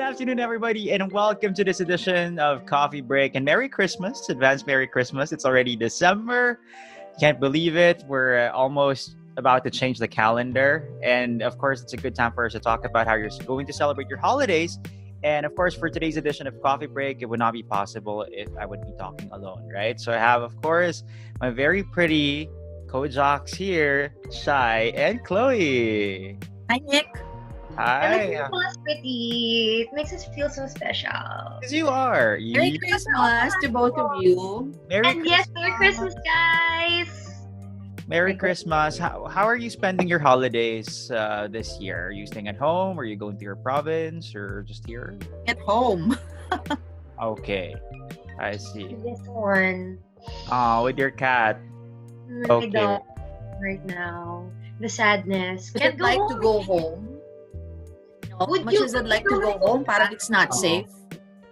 afternoon, everybody, and welcome to this edition of Coffee Break. And Merry Christmas, advance Merry Christmas. It's already December. Can't believe it. We're almost about to change the calendar. And of course, it's a good time for us to talk about how you're going to celebrate your holidays. And of course, for today's edition of Coffee Break, it would not be possible if I would be talking alone, right? So I have, of course, my very pretty co-jocks here, Shai and Chloe. Hi, Nick. Hi. It was pretty. It makes us feel so special. Because you are. Merry Christmas to both of you. And yes, Merry Christmas, guys. Merry Christmas. How are you spending your holidays this year? Are you staying at home? Are you going to your province or just here? At home. Okay. I see. This one. With your cat. My Okay. dog right now. The sadness. Would you like to go home? No, Would much you- as I'd like to go home, parang it's not safe.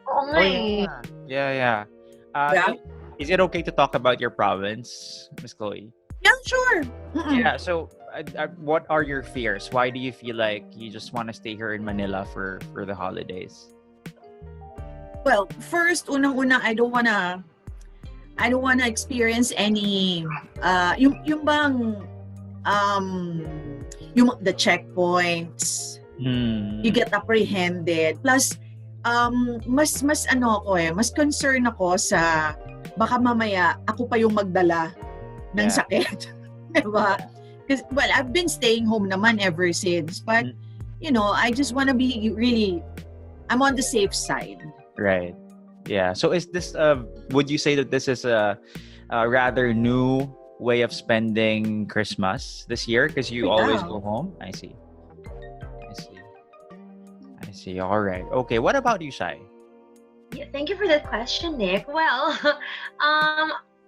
Oo nga eh. Yeah. Yeah. Is it okay to talk about your province, Miss Chloe? Yeah, sure. Mm-mm. Yeah. So, what are your fears? Why do you feel like you just want to stay here in Manila for the holidays? Well, first, unang-una, I don't wanna experience any yung bang yung the checkpoints. You get apprehended. Plus, mas ano ako mas concern ako sa baka mamaya ako pa yung magdala ng sakit. Diba? Because, well, I've been staying home naman ever since. But, I just want to be really, I'm on the safe side. Right. Yeah. So is this, would you say that this is a rather new way of spending Christmas this year? Because you always go home? I see. All right. Okay. What about you, Shai? Yeah, thank you for that question, Nick. Well,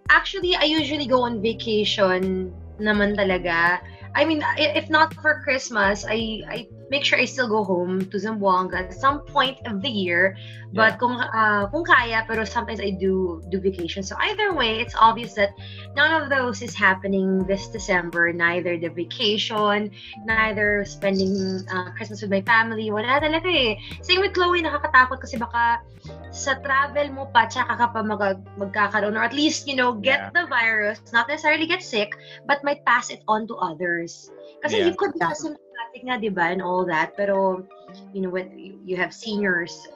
actually, I usually go on vacation naman talaga. I mean, if not for Christmas, I make sure I still go home to Zamboanga at some point of the year. But kung kaya, pero sometimes I do vacation. So either way, it's obvious that none of those is happening this December. Neither the vacation, neither spending Christmas with my family. Wala talaga eh. Same with Chloe, nakakatakot kasi baka sa travel mo pa, tsaka ka pa magkakaroon, or at least, get the virus, not necessarily get sick, but might pass it on to others. Kasi you could be asymptomatic nga, diba, and all that, pero, when you have seniors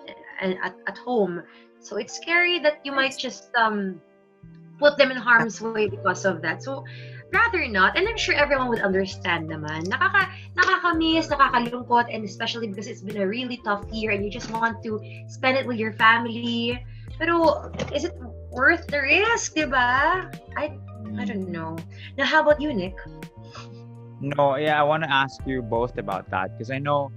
at home, so it's scary that you might just put them in harm's way because of that. So, rather not, and I'm sure everyone would understand naman. Nakakamiss, nakakalungkot, and especially because it's been a really tough year and you just want to spend it with your family. Pero, is it worth the risk, diba? I don't know. Now, how about you, Nick? No, yeah, I want to ask you both about that because I know,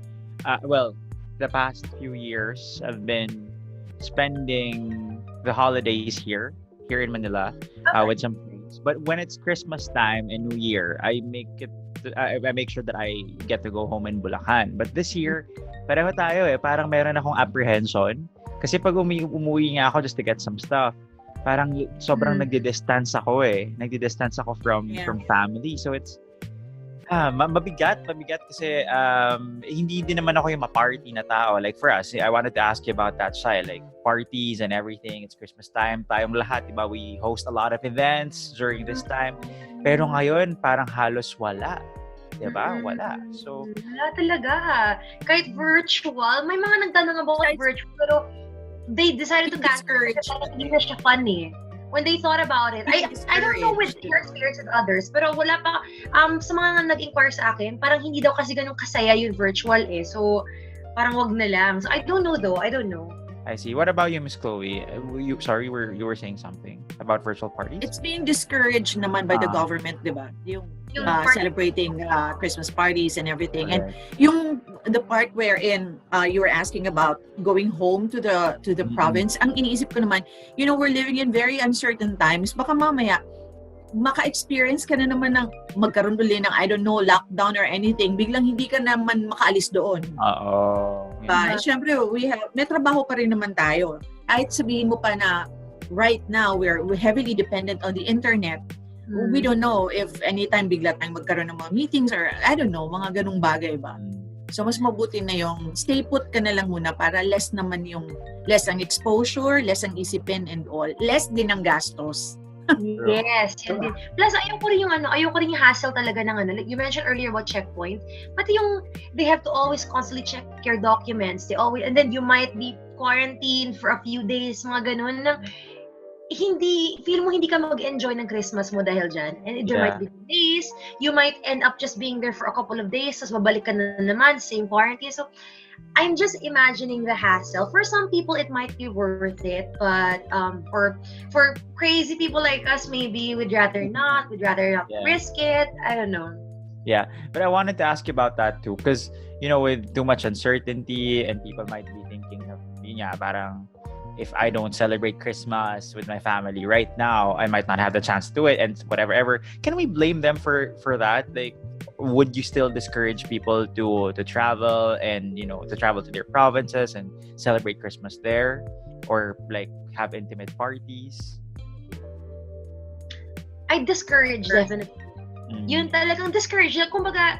the past few years I've been spending the holidays here in Manila with some friends. But when it's Christmas time and New Year, I make sure that I get to go home in Bulacan. But this year, pareho tayo parang meron akong apprehension kasi pag umuwi nga ako just to get some stuff, parang sobrang nagdi-distance ako Nagdi-distance ako from family. So it's mabigat kasi hindi din naman ako yung ma-party na tao. Like for us, I wanted to ask you about that, Shai. Like parties and everything. It's Christmas time. Tayong lahat, diba? We host a lot of events during this time. Pero ngayon, parang halos wala. Diba? Wala. So, wala talaga. Kahit virtual, may mga nagtanong about virtual, pero they decided to cancel it. Hindi na siya fun eh. When they thought about it. I don't know with your experience with others, pero wala pa, sa mga nag-inquire sa akin, parang hindi daw kasi ganun kasaya yung virtual eh. So, parang wag na lang. So, I don't know though. I don't know. I see. What about you, Miss Chloe? You were saying something about virtual parties? It's being discouraged naman by the government, diba? Yung celebrating Christmas parties and everything. Correct. And the part wherein you were asking about going home to the province, ang iniisip ko naman, we're living in very uncertain times. Baka mamaya, maka-experience ka na naman ng magkaroon ulit ng, I don't know, lockdown or anything. Biglang hindi ka naman makaalis doon. Siyempre, may trabaho pa rin naman tayo. Kahit sabihin mo pa na right now, we're heavily dependent on the internet. We don't know if anytime bigla tayong magkaroon ng mga meetings or I don't know, mga ganung bagay ba. So, mas mabuti na yung stay put ka na lang muna para less ang exposure, less ang isipin and all. Less din ang gastos. Yes, yun din. Plus, ayoko rin yung hassle talaga ng like you mentioned earlier about checkpoint, pati yung they have to always constantly check your documents. And then you might be quarantined for a few days, mga ganun na feel mo hindi ka mag-enjoy ng Christmas mo dahil dyan. And there might be days, you might end up just being there for a couple of days, tapos babalik ka na naman, same quarantine. So, I'm just imagining the hassle. For some people, it might be worth it, but for crazy people like us, maybe we'd rather not risk it. I don't know. Yeah, but I wanted to ask you about that too, because with too much uncertainty, and people might be thinking of, parang if I don't celebrate Christmas with my family right now, I might not have the chance to do it, and whatever. Can we blame them for that? Like, would you still discourage people to travel and to travel to their provinces and celebrate Christmas there, or like have intimate parties? I discourage definitely. Yun talagang discourage. Kumbaga,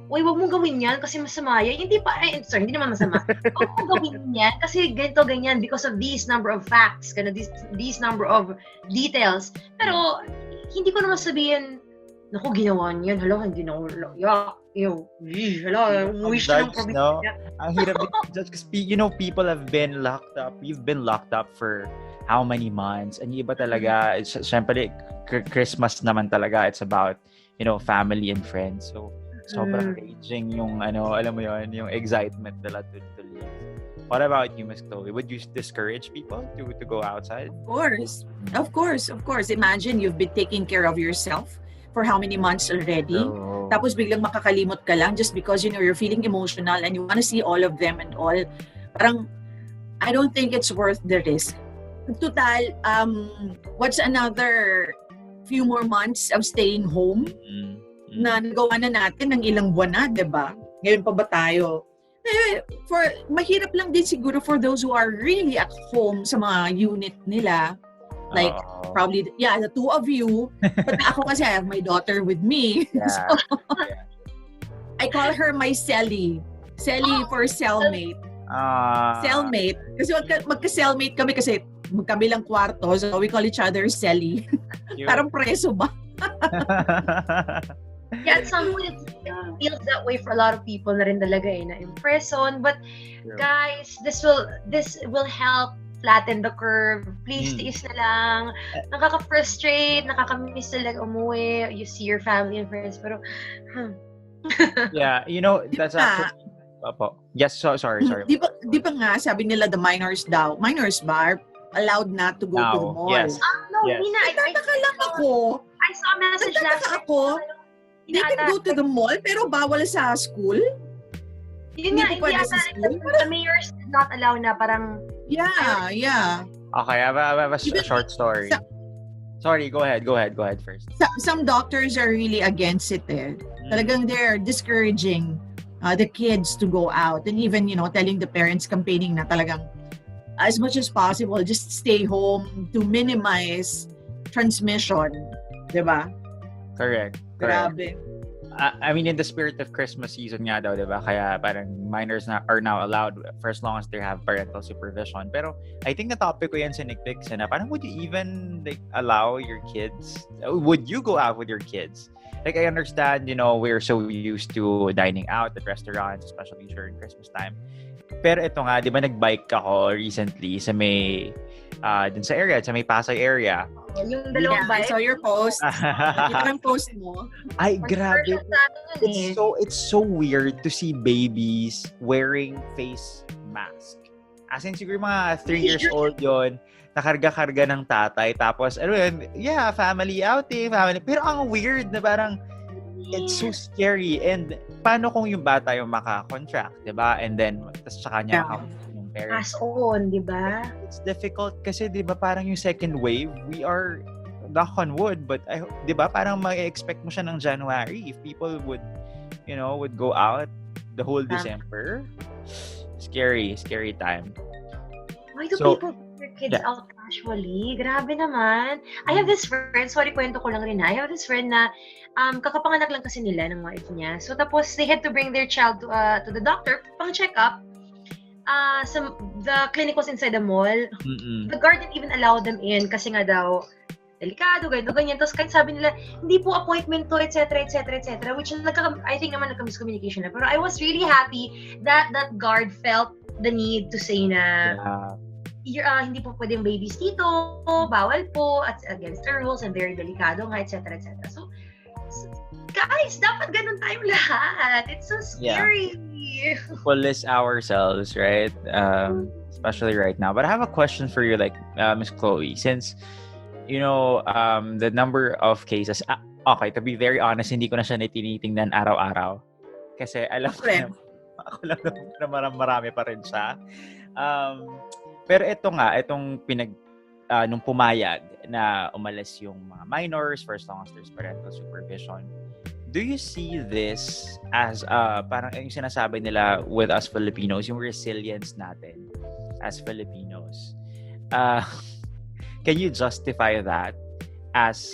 wag mong gawin yan kasi masama yan. Hindi naman masama. Wag mong gawin yan kasi ganito, ganyan because of these number of facts, these number of details. Pero, hindi ko naman sabihin, naku, ginawa niyan. Hala, hindi na ako. Wish na ng probinsya. Ang hirap din judge kasi, people have been locked up. We've been locked up for how many months? And iba talaga, syempre, Christmas naman talaga, it's about, family and friends. So, sobrang raging yung, alam mo yun, yung excitement nila to leave. What about you, Miss Chloe? Would you discourage people to go outside? Of course. Imagine you've been taking care of yourself for how many months already. Tapos biglang makakalimot ka lang just because, you're feeling emotional and you want to see all of them and all. Parang, I don't think it's worth the risk. Total, what's another few more months of staying home na nagawa na natin ng ilang buwan na, diba? Ngayon pa ba tayo? Mahirap lang din siguro for those who are really at home sa mga unit nila. Like, probably, the two of you. But ako kasi I have my daughter with me. Yeah. So, I call her my Selly. Selly for cellmate. Cellmate. Kasi magka-cellmate kami kasi magkabilang kwarto. So, we call each other Selly. Parang preso ba? Yeah, at some point, it feels that way for a lot of people na rin talaga na in prison. But, guys, this will help flatten the curve. Please, tiis na lang. Nakaka-frustrate, nakaka-miss talaga umuwi. You see your family and friends, pero, Yeah, that's actually... Yes, sorry. Di ba nga, sabi nila the minors ba, allowed not to go to the mall? Yes. No, Yes. Nina, Nagtataka lang ako. I saw a message last Nagtataka ako. They can go to the mall, pero bawal sa school? Yun nga, Hindi pwede sa school? the mayors did not allow na parang... Yeah. Okay, I have a short story. Sorry, go ahead first. Some doctors are really against it Talagang they're discouraging the kids to go out. And even, telling the parents, campaigning na talagang as much as possible, just stay home to minimize transmission. Diba? Correct. Grabe. I mean, in the spirit of Christmas season nga daw, diba? Kaya parang minors are now allowed for as long as they have parental supervision. Pero I think the topic ko yan sa Nickpics na parang would you even allow your kids? Would you go out with your kids? I understand, we're so used to dining out at restaurants, especially during Christmas time. Pero ito nga, di ba nag-bike ako recently sa may dun sa may Pasay area. Yung dalawang bike. I saw your post. Yung post mo. Ay, grabe. It's so weird to see babies wearing face mask. As in, siguro mga 3 years old yon, nakarga-karga ng tatay. Tapos, family outing, Pero ang weird na parang, it's so scary. And paano kung yung bata yung maka-contract, diba? And then, tas saka niya yung parents. Pass on, diba? It's difficult kasi, diba, parang yung second wave, we are knock on wood, but diba, parang ma-expect mo siya ng January if people would go out the whole December. Scary time. Why do people put their kids out Actually, grabe naman. I have this friend, sorry, kwento ko lang rin I have this friend na kakapanganak lang kasi nila ng wife niya. So tapos they had to bring their child to the doctor pang check up. The clinic was inside the mall. Mm-mm. The guard didn't even allow them in kasi nga daw delikado, ganyan. Tapos kahit sabi nila, hindi po appointment to, etc., which I think naman nagka-miscommunication na. Pero I was really happy that that guard felt the need to say na hindi po pwedeng babies dito, bawal po, at against the rules, and very delikado nga, etc. So, guys, dapat ganun tayong lahat. It's so scary. Police ourselves, right? Especially right now. But I have a question for you, like Miss Chloe, since the number of cases. Okay, to be very honest, hindi ko na siya tinitingnan araw-araw. Kasi alam ko na, ako lang na marami pa rin siya. Pero itong nung pumayag na umalis yung mga minors for as long as there's parental supervision. Do you see this as parang yung sinasabi nila with us Filipinos, yung resilience natin as Filipinos? Can you justify that as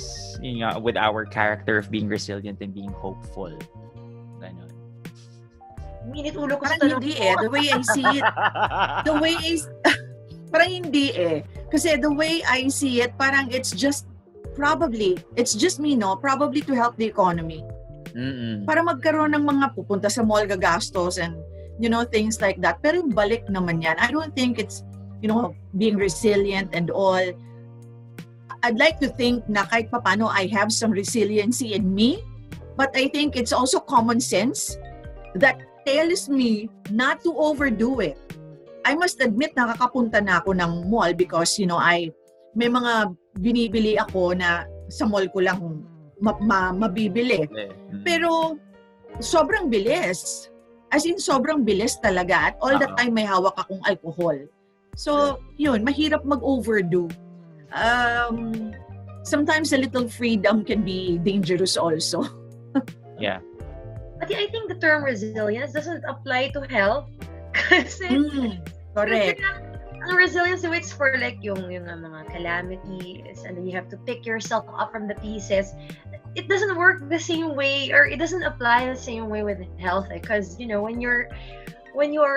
with our character of being resilient and being hopeful? Ganon. Minute ulo ko sa Parang hindi the way I see it. Parang hindi Kasi the way I see it, parang it's just me, probably to help the economy. Mm-mm. Para magkaroon ng mga pupunta sa mall gagastos and things like that. Pero yung balik naman yan, I don't think it's being resilient and all. I'd like to think na kahit papano I have some resiliency in me, but I think it's also common sense that tells me not to overdo it. I must admit nakakapunta na ako ng mall because may mga binibili ako na sa mall ko lang mabibili. Pero sobrang bilis. As in sobrang bilis talaga. At all the time may hawak akong alcohol. So, yun, mahirap mag-overdo. Sometimes a little freedom can be dangerous also. Yeah. But I think the term resilience doesn't apply to health. Kasi, correct. Ang resilience waits for like yung mga calamities, and then you have to pick yourself up from the pieces. It doesn't work the same way, or it doesn't apply the same way with health. Because when you're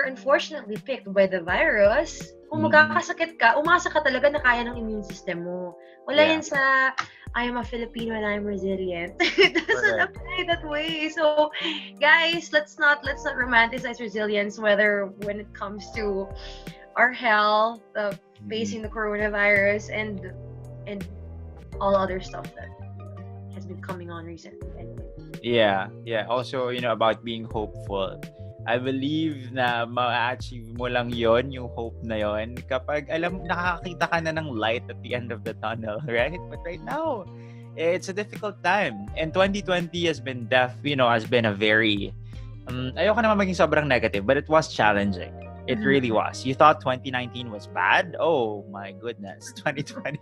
unfortunately picked by the virus, kung magkakasakit ka, umasa ka talaga na kaya ng immune system mo. Wala yan sa I am a Filipino and I'm resilient. It doesn't apply that way. So, guys, let's not romanticize resilience, whether when it comes to our health, facing the coronavirus, and all other stuff that has been coming on recently. Anyway. Yeah. Also, about being hopeful. I believe na ma-achieve mo lang yon, yung hope na yon, kapag nakakakita ka na ng light at the end of the tunnel, right? But right now, it's a difficult time. And 2020 has been has been a very, ayoko naman maging sobrang negative, but it was challenging. It really was. You thought 2019 was bad? Oh my goodness, 2020.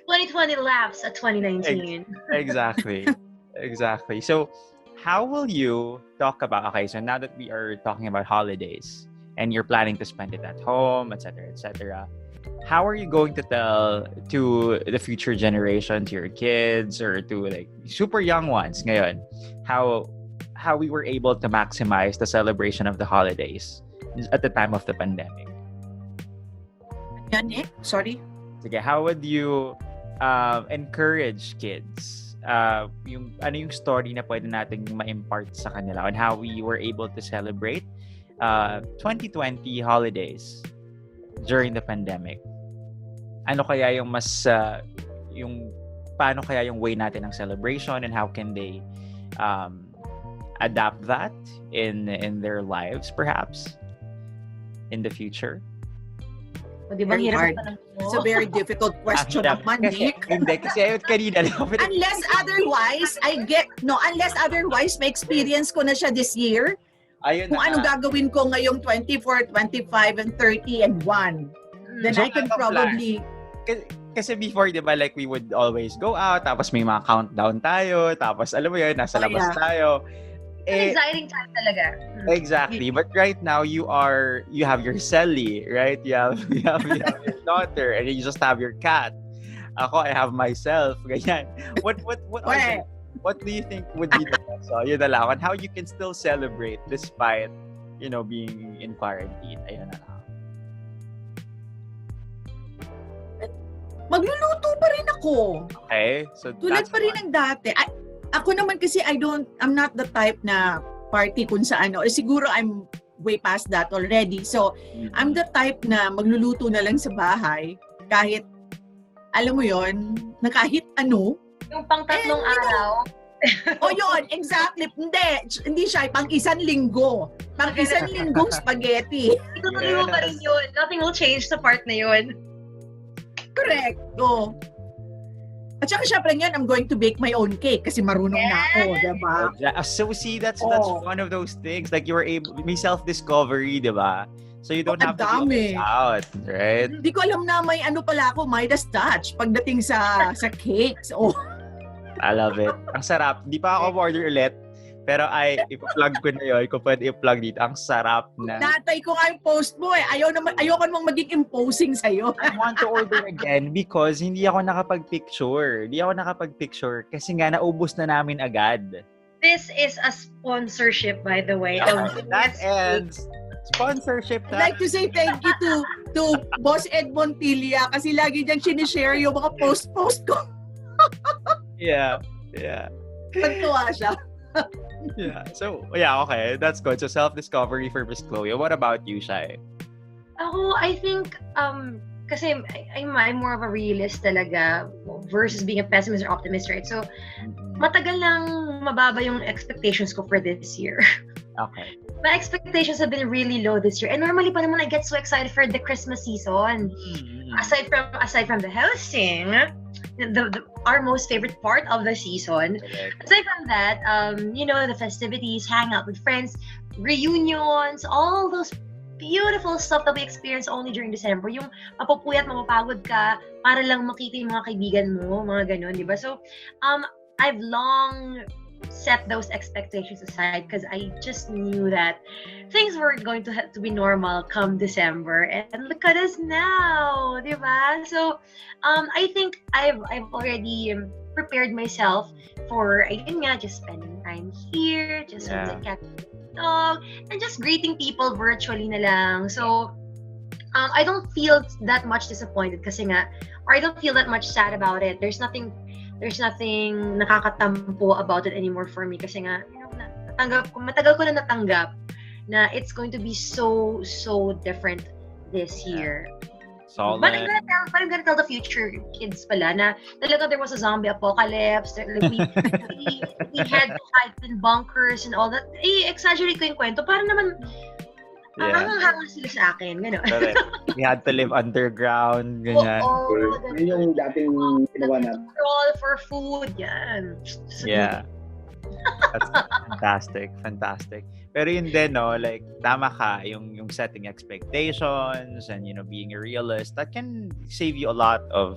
2020 laughs at 2019. Exactly. So, how will you talk about, so now that we are talking about holidays and you're planning to spend it at home, etc., how are you going to tell to the future generation, to your kids, or to like super young ones ngayon, how we were able to maximize the celebration of the holidays at the time of the pandemic? Sorry? Sige, how would you encourage kids? Yung story na pwede nating ma-impart sa kanila on how we were able to celebrate 2020 holidays during the pandemic. Ano kaya yung paano kaya yung way natin ng celebration, and how can they adapt that in their lives perhaps in the future? Very hard. It's a very difficult question naman, Nick. Hindi, kasi kanina. Unless otherwise, may experience ko na siya this year. Ayun kung anong gagawin ko ngayong 24, 25, and 30, and 1. Then so, I can probably... Kasi before, di ba, like we would always go out, tapos may mga countdown tayo, tapos alam mo yun, nasa labas tayo. An exciting time talaga. Exactly. But right now you have your Sally, right? You have your daughter, and you just have your cat. Ako, I have myself. Ganyan. What do you think would be the best? So, yun na lang. On how you can still celebrate despite, being in quarantine. Ayun na lang. Magluluto pa rin ako. Okay? So Tulad pa rin ng dati. Ako naman kasi I'm not the type na party kung saan. Siguro I'm way past that already. So, I'm the type na magluluto na lang sa bahay kahit, alam mo yon, na kahit ano. Yung pang tatlong araw. Yun, exactly. Hindi siya, pang isang linggo. Pang isang linggong spaghetti. Itutuloy mo pa rin yun. Nothing will change sa part na yun. Correct. At saka syempre ngayon, I'm going to bake my own cake kasi marunong na ako, diba? So see, that's one of those things. Like you were able, may self-discovery, diba? So you don't have to be out, right? Hindi ko alam na may pala ako, Midas touch pagdating sa cakes. I love it. Ang sarap. Di pa ako order ulit. Pero ipa-plug ko na yun. Kung pwede i-plug dito. Ang sarap na. Natay ko nga yung post mo eh. Ayoko namang maging imposing sa'yo. I want to order again because hindi ako nakapag-picture. Kasi nga naubos na namin agad. This is a sponsorship, by the way. That ends. Sponsorship na. I'd like to say thank you to Boss Ed Montilla kasi lagi diyang sinishare yung mga post ko. Yeah. Pagtuwa siya. Yeah. So, yeah, okay. That's good. So, self-discovery for Miss Chloe. What about you, Shai? Ako, I think, kasi I'm more of a realist talaga versus being a pessimist or optimist, right? So, matagal lang mababa yung expectations ko for this year. Okay. My expectations have been really low this year. And normally pa naman I get so excited for the Christmas season. Aside from the hosting, our most favorite part of the season. Aside from that, the festivities, hang out with friends, reunions, all those beautiful stuff that we experience only during December. Yung mapupuyat, mapapagod ka para lang makita yung mga kaibigan mo, mga ganun, di ba? So, I've long set those expectations aside because I just knew that things were going to have to be normal come December, and look at us now, di ba? So, I think I've already prepared myself for, just spending time here, just with the cat dog, and just greeting people virtually na lang. So, I don't feel that much disappointed kasi nga, or I don't feel that much sad about it. There's nothing nakakatampo about it anymore for me kasi nga, matagal ko na natanggap na it's going to be so different this year. Solid. But I'm gonna tell the future kids pala na talaga there was a zombie apocalypse. We had to hide in bunkers and all that. Exaggerate ko yung kwento. Para naman hangang sila sa akin. Gano'n. We had to live underground. Ganyan. Yun yung dating ginawa natin. Crawl for food. Yan. Yeah. That's fantastic. Pero yun din, no, like, tama ka, yung setting expectations and, being a realist, that can save you a lot of,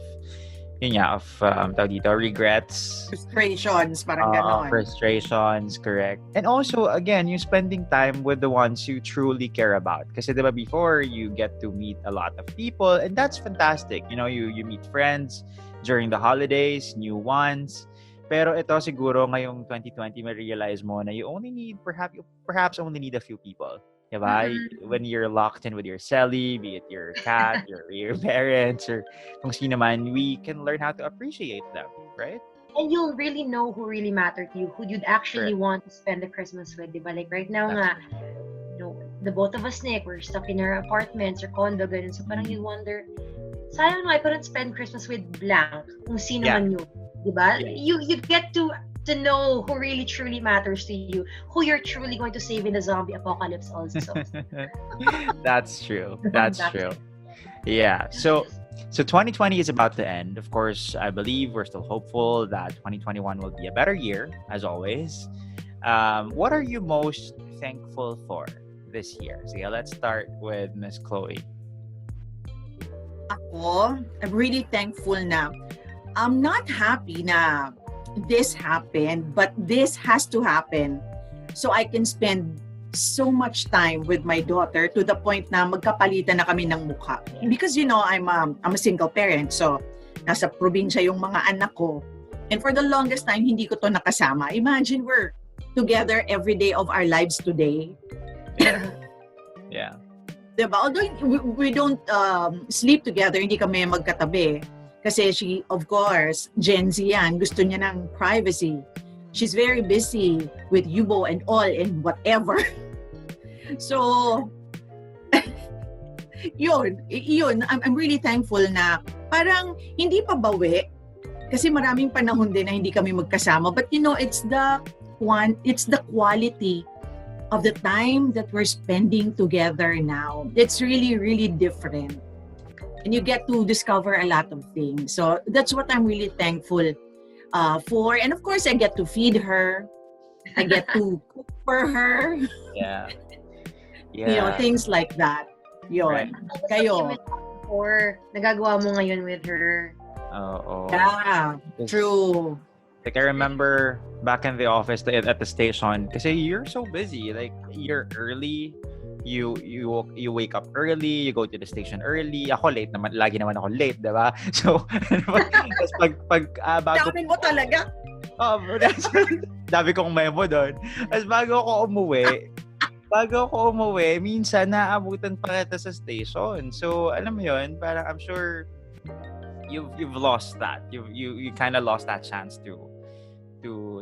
regrets. Frustrations, parang ganon. Frustrations, correct. And also, again, yung spending time with the ones you truly care about. Kasi, diba, before, you get to meet a lot of people, and that's fantastic. You meet friends during the holidays, new ones. Pero ito siguro ngayong 2020, ma-realize mo na you only need, perhaps only need a few people. Diba? When you're locked in with your celly, be it your cat, your parents, or kung sino man, we can learn how to appreciate them, right? And you'll really know who really matter to you, who you'd actually want to spend the Christmas with, diba? Like right now nga, the both of us, Nick, we're stuck in our apartments or condo, ganun. So parang you wonder, sayang I couldn't spend Christmas with blank, kung sino man yun. Diba? You get to know who really truly matters to you, who you're truly going to save in the zombie apocalypse also. That's true. Yeah. So 2020 is about to end. Of course, I believe we're still hopeful that 2021 will be a better year, as always. What are you most thankful for this year? So let's start with Miss Chloe. Ako, I'm really thankful na I'm not happy na this happened, but this has to happen. so I can spend so much time with my daughter to the point na magkapalitan na kami ng mukha. Because I'm a single parent, so nasa probinsya yung mga anak ko. And for the longest time, hindi ko to nakasama. Imagine we're together every day of our lives today. Yeah. Diba? Although we don't sleep together, hindi kami magkatabi. Kasi she, of course, Gen Z yan, gusto niya ng privacy. She's very busy with Yubo and all and whatever. So, yun. I'm really thankful na parang hindi pa bawi. Kasi maraming panahon din na hindi kami magkasama. But it's the quality of the time that we're spending together now. It's really, really different. And you get to discover a lot of things. So that's what I'm really thankful for. And of course, I get to feed her. I get to cook for her. Yeah. Yeah. Things like that. Yun. Right. Kayo. Or nagagawa mo ngayon with her. Oh. Yeah, true. Like I remember back in the office at the station, kasi you're so busy. Like you're early, you wake up early, you go to the station early. Ako late naman, lagi naman ako late, diba? So, bago Dami mo talaga. dami kong memo doon. As bago ako umuwi, minsan naabutan pa kita sa station. So, alam mo yun, parang I'm sure you've lost that. You kind of lost that chance to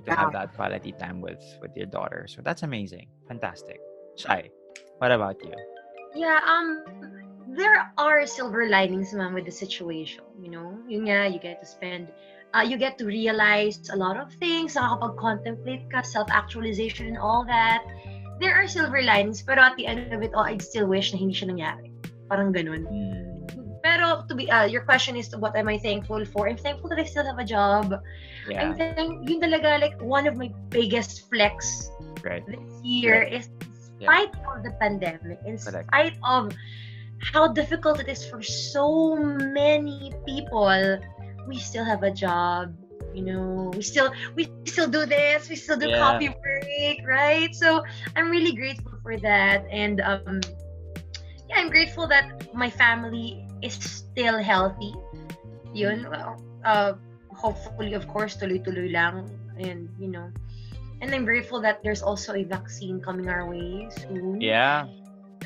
have that quality time with your daughter. So that's amazing. Fantastic. Shai, what about you? Yeah, there are silver linings, ma'am, with the situation. Yun nga, you get to spend, you get to realize a lot of things, nakakapag-contemplate ka, self-actualization and all that. There are silver linings, pero at the end of it all, I'd still wish na hindi siya nangyari. Parang ganun. Pero your question is what am I thankful for? I'm thankful that I still have a job. Yeah. Yun talaga, like one of my biggest flex this year is in spite of the pandemic, in spite of how difficult it is for so many people, we still have a job. We still do this. We still do Coffee Break, right? So I'm really grateful for that, and I'm grateful that my family is still healthy. Yun, hopefully, of course, tuloy-tuloy lang, and and I'm grateful that there's also a vaccine coming our way soon. Yeah.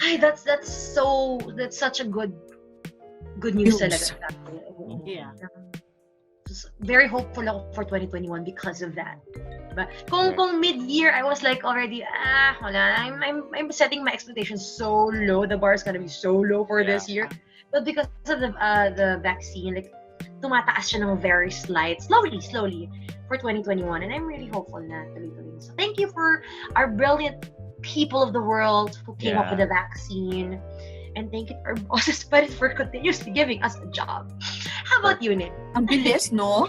Ay, that's such a good news talaga. Yeah. Very hopeful ako for 2021 because of that. But kung mid-year I was like already wala, I'm setting my expectations so low. The bar is gonna be so low for this year. But because of the vaccine, like tumataas siya ng very slowly for 2021, and I'm really hopeful na tuloy-tuloy. So thank you for our brilliant people of the world who came up with the vaccine, and thank you to our bosses for continuously giving us a job. How about you, Nick? Ang bilis, no?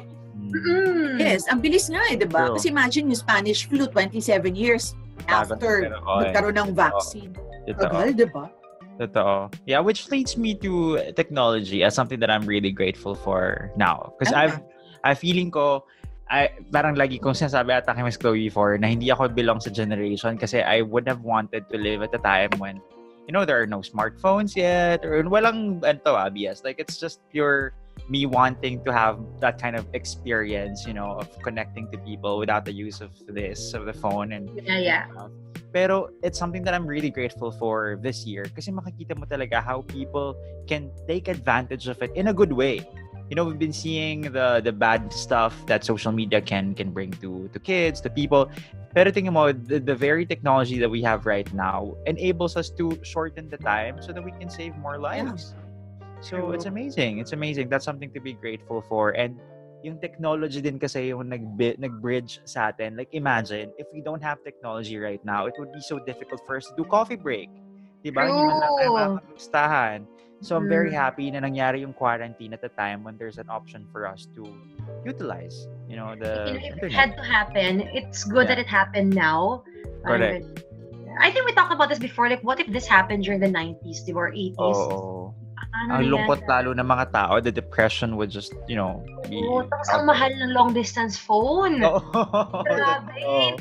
Yes, ang bilis nga diba? True. Kasi imagine yung Spanish flu, 27 years after nagkaroon ng vaccine. Tagal, diba? Totoo. Yeah, which leads me to technology as something that I'm really grateful for now. Because I feeling ko, parang lagi kong sinasabi ata kay Miss Chloe before na hindi ako belong sa generation kasi I would have wanted to live at a time when there are no smartphones yet or walang BS. Like it's just pure me wanting to have that kind of experience, of connecting to people without the use of the phone and Pero it's something that I'm really grateful for this year kasi makikita mo talaga how people can take advantage of it in a good way. We've been seeing the bad stuff that social media can bring to kids, to people. Pero tingnan mo, the very technology that we have right now enables us to shorten the time so that we can save more lives. So it's amazing. It's amazing. That's something to be grateful for. And yung technology din kasi yung nag-bridge sa atin. Like imagine, if we don't have technology right now, it would be so difficult for us to do coffee break. Diba? Hindi man lang tayo makapagstahan. So I'm very happy na nangyari yung quarantine at a time when there's an option for us to utilize, the if it had to happen, it's good that it happened now. Correct. I think we talked about this before. Like, what if this happened during the 90s or 80s? Oh. Ang lungkot lalo ng mga tao, the depression would just, be... tapos ang mahal ng long distance phone.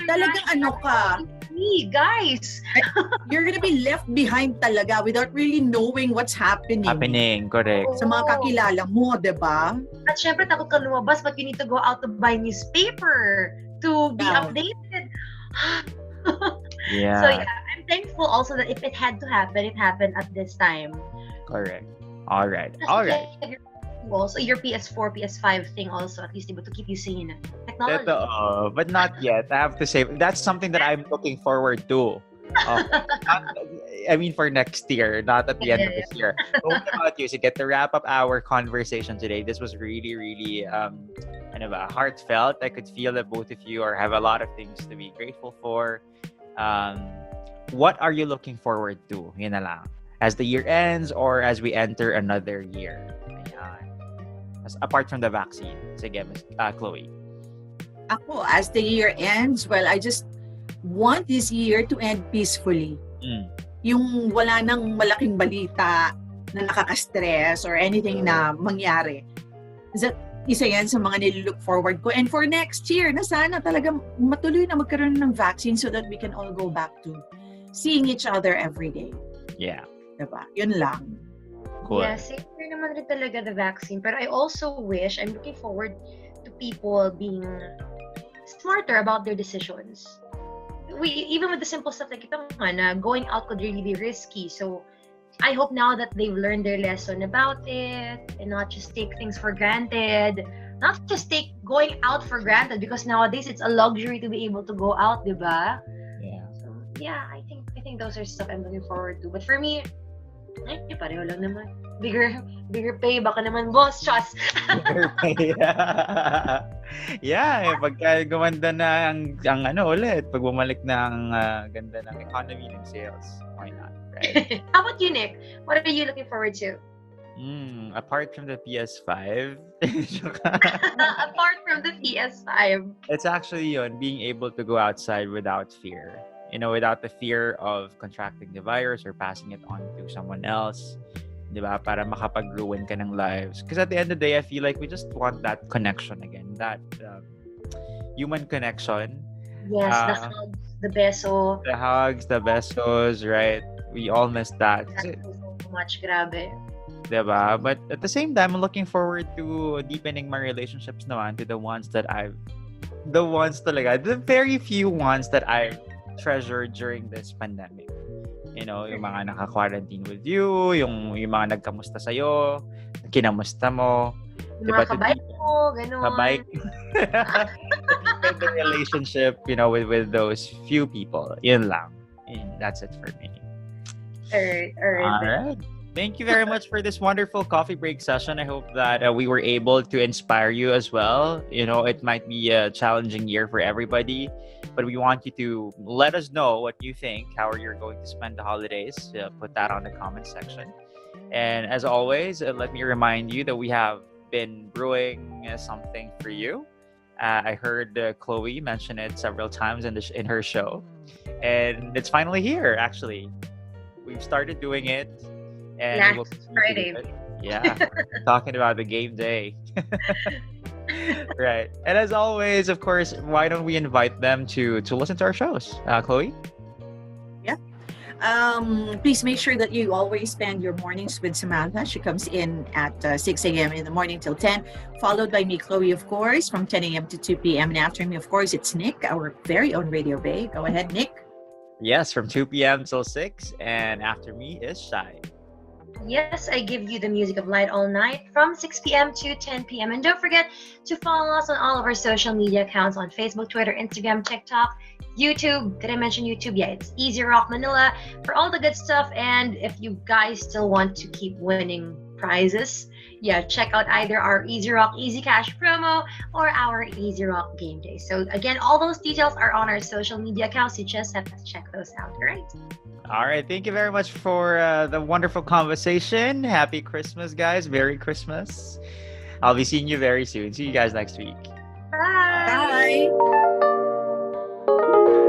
Talagang me, guys. You're gonna be left behind talaga without really knowing what's happening. Correct. Sa mga kakilala mo, diba? At syempre, takot ka lumabas, but you need to go out to buy newspaper to be Yeah. updated. Yeah. So yeah, I'm thankful also that if it had to happen, it happened at this time. Correct. All right. Also, your PS4, PS5 thing also, at least able to keep you sane. Technology. But not yet. I have to say, that's something that I'm looking forward to. For next year, not at the end of this year. But what about you? To get to wrap up our conversation today, this was really, really kind of heartfelt. I could feel that both of you have a lot of things to be grateful for. What are you looking forward to? Yun na lang. As the year ends or as we enter another year. Ayan. Apart from the vaccine. Sige, Chloe. Ako, as the year ends, well, I just want this year to end peacefully. Yung wala nang malaking balita na nakaka-stress or anything na mangyari. Isa yan sa mga nililook forward ko. And for next year, na sana talaga matuloy na magkaroon ng vaccine so that we can all go back to seeing each other every day. Yeah. Diba? Yun lang. Cool. Yeah, same here naman rin talaga the vaccine. But I also wish, I'm looking forward to people being smarter about their decisions. Even with the simple stuff like ito na going out could really be risky. So I hope now that they've learned their lesson about it and not just take things for granted. Not just take going out for granted because nowadays it's a luxury to be able to go out, diba? Yeah. So yeah, I think those are stuff I'm looking forward to. But for me, pareho lang naman. Bigger pay, baka naman boss, shots. Bigger pay. Yeah, pagka gumanda na ang ulit, pag bumalik na ang ganda ng economy ng sales, why not, right? How about you, Nick? What are you looking forward to? Apart from the PS5, apart from the PS5, it's actually being able to go outside without fear. Without the fear of contracting the virus or passing it on to someone else. Diba? Para makapag-ruin ka ng lives. Because at the end of the day, I feel like we just want that connection again. That human connection. Yes, the hugs, the beso. The hugs, the besos, right? We all miss that. That's so much, grabe. Diba? But at the same time, I'm looking forward to deepening my relationships naman to the very few ones that I've treasured during this pandemic. Yung mga naka-quarantine with you, yung mga nagkamusta sa'yo, kinamusta mo. Yung mga kabike mo, gano'n. Kabike. The relationship, with those few people. Yun lang. And that's it for me. All right. Thank you very much for this wonderful coffee break session. I hope that we were able to inspire you as well. It might be a challenging year for everybody, but we want you to let us know what you think, how you're going to spend the holidays. Put that on the comment section. And as always, let me remind you that we have been brewing something for you. I heard Chloe mention it several times in her show. And it's finally here, actually. We've started doing it. And Last Friday. Yeah, talking about the game day. Right. And as always, of course, why don't we invite them to listen to our shows? Chloe? Yeah. Please make sure that you always spend your mornings with Samantha. She comes in at 6 a.m. in the morning till 10, followed by me, Chloe, of course, from 10 a.m. to 2 p.m. And after me, of course, it's Nick, our very own Radio Bay. Go ahead, Nick. Yes, from 2 p.m. till 6. And after me is Shai. Yes, I give you the music of light all night from 6 p.m. to 10 p.m. And don't forget to follow us on all of our social media accounts on Facebook, Twitter, Instagram, TikTok, YouTube. Did I mention YouTube? Yeah, it's Easy Rock Manila for all the good stuff. And if you guys still want to keep winning prizes, check out either our Easy Rock Easy Cash promo or our Easy Rock Game Day. So again, all those details are on our social media accounts. You just have to check those out, all right? All right. Thank you very much for the wonderful conversation. Happy Christmas, guys. Merry Christmas. I'll be seeing you very soon. See you guys next week. Bye. Bye.